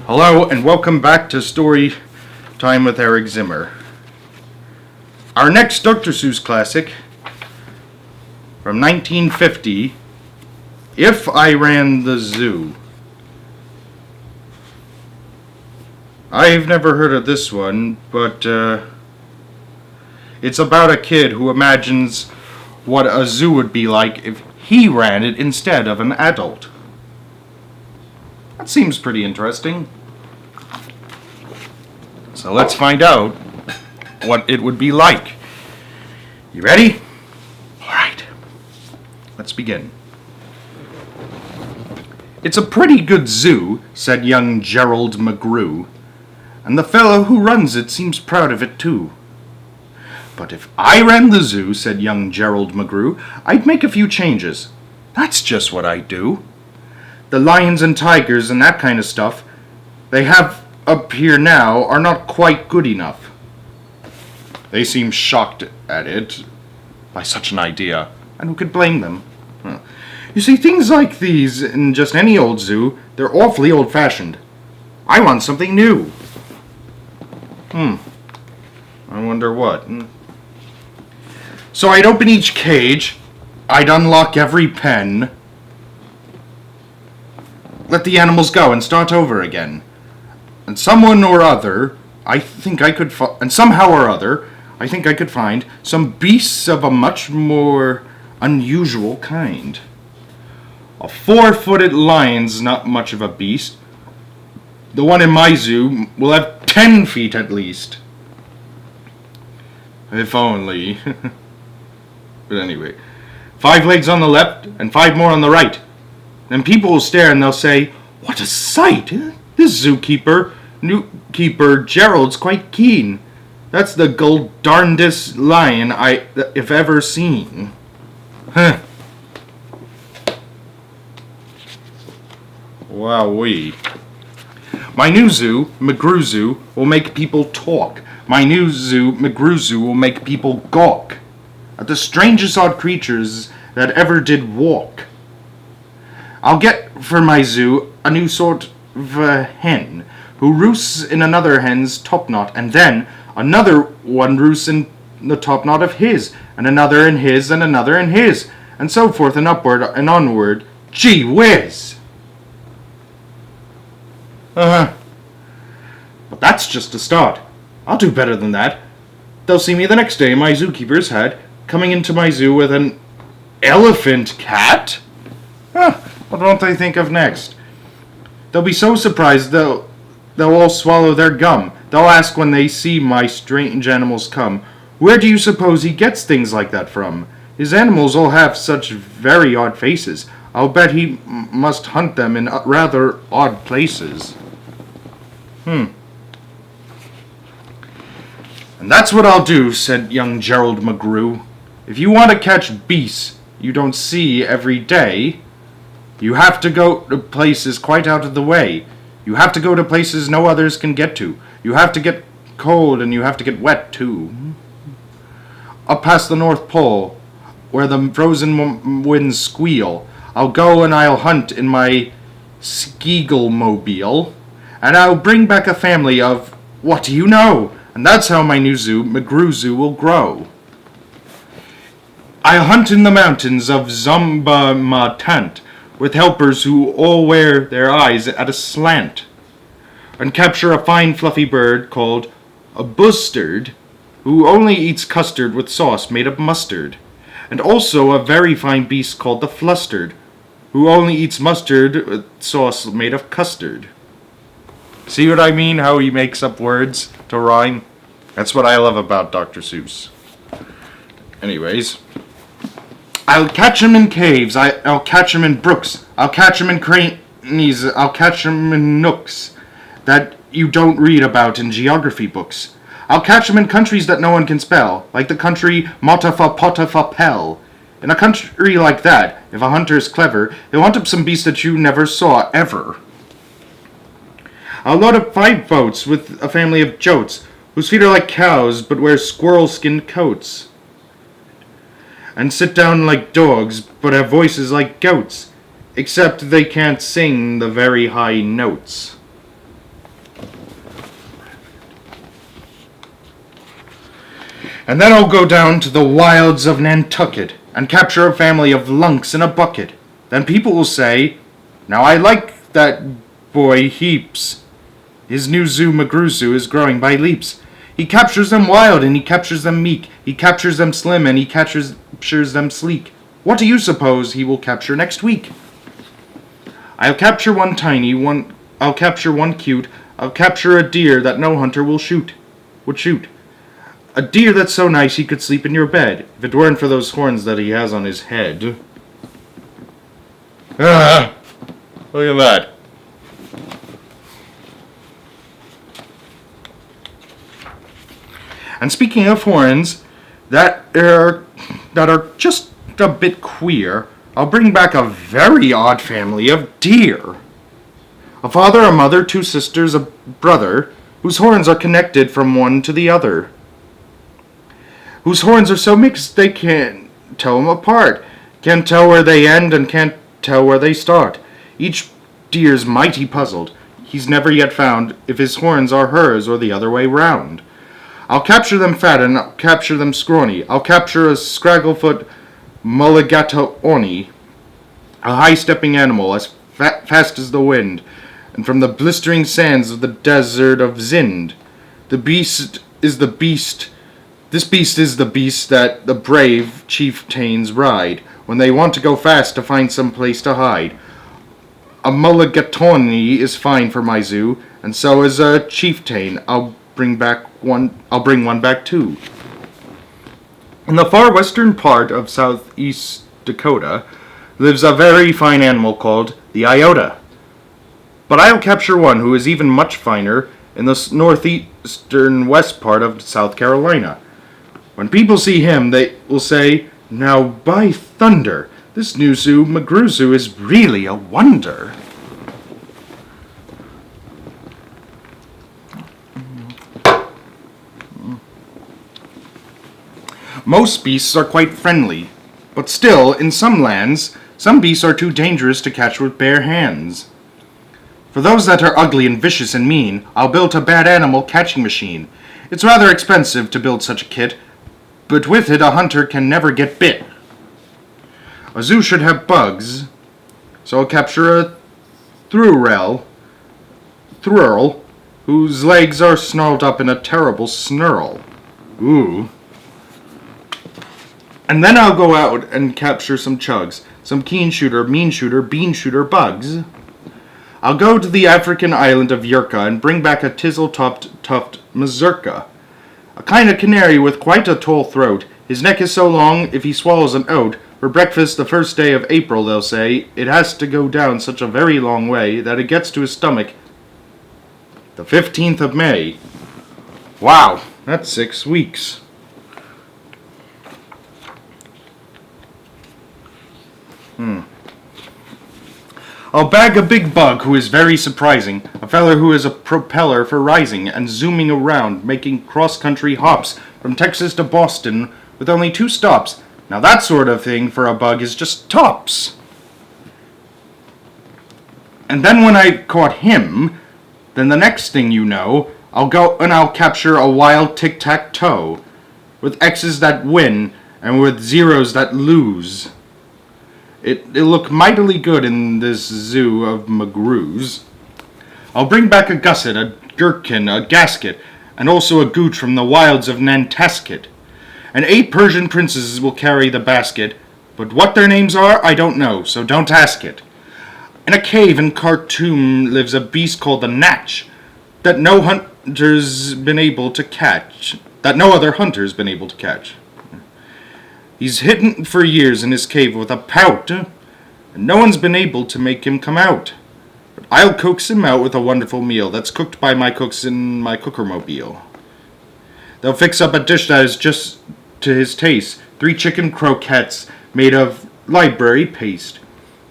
Hello and welcome back to Story Time with Eric Zimmer. Our next Dr. Seuss classic from 1950, If I Ran the Zoo. I've never heard of this one, but it's about a kid who imagines what a zoo would be like if he ran it instead of an adult. That seems pretty interesting. So let's find out what it would be like. You ready? Alright. Let's begin. It's a pretty good zoo, said young Gerald McGrew, and the fellow who runs it seems proud of it too. But if I ran the zoo, said young Gerald McGrew, I'd make a few changes. That's just what I'd do. The lions and tigers and that kind of stuff they have up here now are not quite good enough. They seem shocked at it by such an idea, and who could blame them? You see, things like these in just any old zoo, they're awfully old-fashioned. I want something new. I wonder what. So I'd open each cage, I'd unlock every pen, let the animals go and start over again. And somehow or other, I think I could find some beasts of a much more unusual kind. A 4-footed lion's not much of a beast. The one in my zoo will have 10 feet at least. If only. But anyway, 5 legs on the left and 5 more on the right. Then people will stare and they'll say, "What a sight! This new keeper Gerald's quite keen. That's the darndest lion I've ever seen." Huh. Wowee. My new zoo, McGrew Zoo, will make people talk. My new zoo, McGrew Zoo, will make people gawk at the strangest odd creatures that ever did walk. I'll get for my zoo a new sort of a hen who roosts in another hen's topknot, and then another one roosts in the topknot of his, and another in his, and another in his, and so forth and upward and onward. Gee whiz! But that's just a start. I'll do better than that. They'll see me the next day in my zookeeper's hat, coming into my zoo with an elephant cat? What won't they think of next? They'll be so surprised they'll all swallow their gum. They'll ask when they see my strange animals come, "Where do you suppose he gets things like that from? His animals all have such very odd faces. I'll bet he must hunt them in rather odd places." And that's what I'll do, said young Gerald McGrew. If you want to catch beasts you don't see every day, you have to go to places quite out of the way. You have to go to places no others can get to. You have to get cold and you have to get wet too. Up past the North Pole, where the frozen winds squeal, I'll go and I'll hunt in my Skeagle-mobile, and I'll bring back a family of, what do you know? And that's how my new zoo, McGrew Zoo, will grow. I'll hunt in the mountains of Zomba-ma-tant, with helpers who all wear their eyes at a slant, and capture a fine fluffy bird called a bustard, who only eats custard with sauce made of mustard, and also a very fine beast called the flustered, who only eats mustard with sauce made of custard. See what I mean, how he makes up words to rhyme? That's what I love about Dr. Seuss. Anyways, I'll catch him in caves, I'll catch him in brooks, I'll catch him in crannies, I'll catch him in nooks that you don't read about in geography books. I'll catch him in countries that no one can spell, like the country Motafa-Potafa-Pel. In a country like that, if a hunter is clever, he'll hunt up some beast that you never saw, ever. I'll load up 5 boats with a family of jotes, whose feet are like cows but wear squirrel-skin coats, and sit down like dogs but have voices like goats, except they can't sing the very high notes. And then I'll go down to the wilds of Nantucket and capture a family of lunks in a bucket. Then people will say, now I like that boy heaps. His new zoo, McGrew Zoo, is growing by leaps. He captures them wild and he captures them meek. He captures them slim and he captures them sleek. What do you suppose he will capture next week? I'll capture one tiny, I'll capture one cute. I'll capture a deer that no hunter would shoot. A deer that's so nice he could sleep in your bed, if it weren't for those horns that he has on his head. Ah, look at that. And speaking of horns that are just a bit queer, I'll bring back a very odd family of deer. A father, a mother, two sisters, a brother, whose horns are connected from one to the other. Whose horns are so mixed they can't tell them apart. Can't tell where they end and can't tell where they start. Each deer's mighty puzzled. He's never yet found if his horns are hers or the other way round. I'll capture them fat and I'll capture them scrawny. I'll capture a scragglefoot mulligatawny, a high-stepping animal as fast as the wind, and from the blistering sands of the desert of Zend. This beast is the beast that the brave chieftains ride when they want to go fast to find some place to hide. A mulligatawny is fine for my zoo, and so is a chieftain. I'll bring one back too. In the far western part of southeast Dakota lives a very fine animal called the iota. But I'll capture one who is even much finer in the northeastern west part of South Carolina. When people see him, they will say, now by thunder, this new zoo, McGrew Zoo, is really a wonder. Most beasts are quite friendly, but still, in some lands, some beasts are too dangerous to catch with bare hands. For those that are ugly and vicious and mean, I'll build a bad animal catching machine. It's rather expensive to build such a kit, but with it a hunter can never get bit. A zoo should have bugs, so I'll capture a thruel, whose legs are snarled up in a terrible snarl. Ooh. And then I'll go out and capture some chugs, some keen shooter, mean shooter, bean shooter bugs. I'll go to the African island of Yurka and bring back a tizzle-tuft mazurka. A kind of canary with quite a tall throat. His neck is so long, if he swallows an oat, for breakfast the first day of April, they'll say, it has to go down such a very long way that it gets to his stomach the 15th of May. Wow, that's 6 weeks. I'll bag a big bug who is very surprising, a feller who is a propeller for rising and zooming around, making cross-country hops from Texas to Boston with only 2 stops. Now that sort of thing for a bug is just tops. And then when I caught him, then the next thing you know, I'll go and I'll capture a wild tic-tac-toe with X's that win and with zeros that lose. It'll look mightily good in this zoo of McGrew's. I'll bring back a gusset, a gherkin, a gasket, and also a gooch from the wilds of Nantasket. And 8 Persian princes will carry the basket, but what their names are, I don't know, so don't ask it. In a cave in Khartoum lives a beast called the Natch, that no hunter's been able to catch, that no other hunter's been able to catch. He's hidden for years in his cave with a pout, and no one's been able to make him come out. But I'll coax him out with a wonderful meal that's cooked by my cooks in my cookermobile. They'll fix up a dish that is just to his taste, 3 chicken croquettes made of library paste,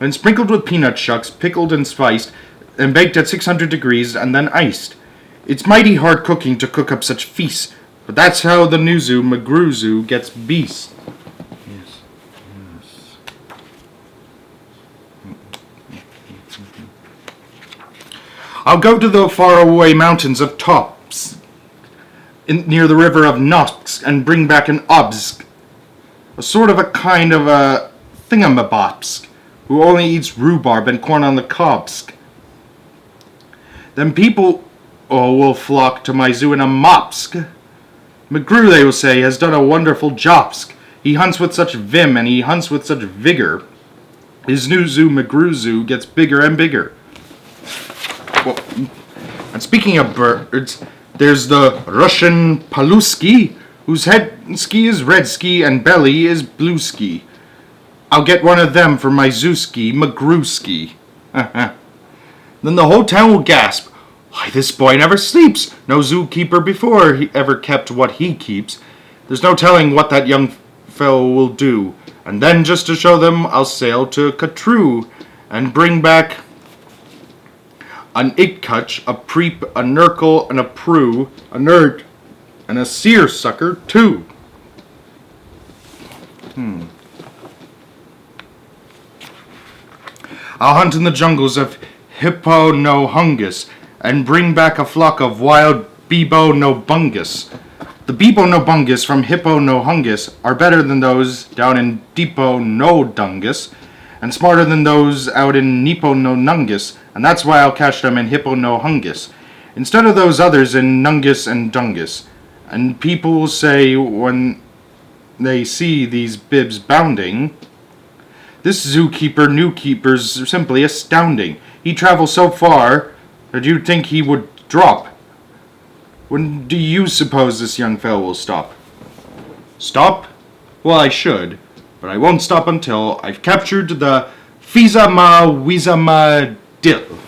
and sprinkled with peanut shucks, pickled and spiced, and baked at 600 degrees and then iced. It's mighty hard cooking to cook up such feasts, but that's how the new zoo, McGrew Zoo, gets beasts. I'll go to the faraway mountains of tops near the river of Nopsk and bring back an Obsk, a sort of a kind of a thingamabobsk, who only eats rhubarb and corn on the cobsk. Then people will flock to my zoo in a mopsk. McGrew, they will say, has done a wonderful jobsk. He hunts with such vim and he hunts with such vigor. His new zoo, McGrew Zoo, gets bigger and bigger. Well, and speaking of birds, there's the Russian Paluski, whose head ski is red ski and belly is blue ski. I'll get one of them for my Zooski, McGrewski. Then the whole town will gasp, why, this boy never sleeps. No zookeeper before he ever kept what he keeps. There's no telling what that young fellow will do. And then, just to show them, I'll sail to Katroo and bring back an Itkutch, a Preep, a Nurgle, and a Prue, a Nerd, and a Seersucker, too. I'll hunt in the jungles of Hippo-no-Hungus and bring back a flock of wild Bebo-no-Bungus. The Bebo-no-Bungus from Hippo-no-Hungus are better than those down in Deepo-no-Dungus and smarter than those out in Neepo-no-Nungus, and that's why I'll catch them in Hippo-no-Hungus instead of those others in Nungus and Dungus. And people will say when they see these bibs bounding, this new keeper's simply astounding. He travels so far that you'd think he would drop. When do you suppose this young fellow will stop? Stop? Well, I should, but I won't stop until I've captured the Fizama Dill,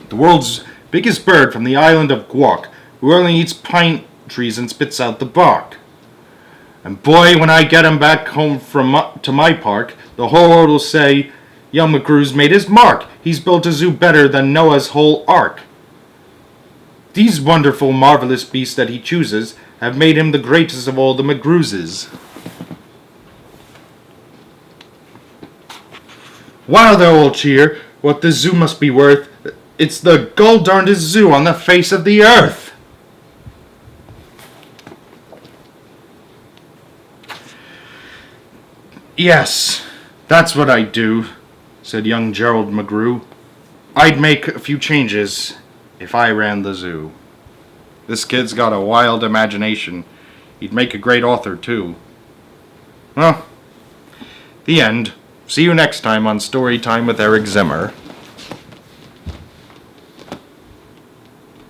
the world's biggest bird from the island of Guac, who only eats pine trees and spits out the bark. And boy, when I get him back home to my park, the whole world will say, young McGrew's made his mark. He's built a zoo better than Noah's whole ark. These wonderful, marvelous beasts that he chooses have made him the greatest of all the McGrewses. Wow, thou old cheer, what this zoo must be worth. It's the gol-darndest zoo on the face of the earth. Yes, that's what I'd do, said young Gerald McGrew. I'd make a few changes if I ran the zoo. This kid's got a wild imagination. He'd make a great author, too. Well, the end. See you next time on Storytime with Eric Zimmer.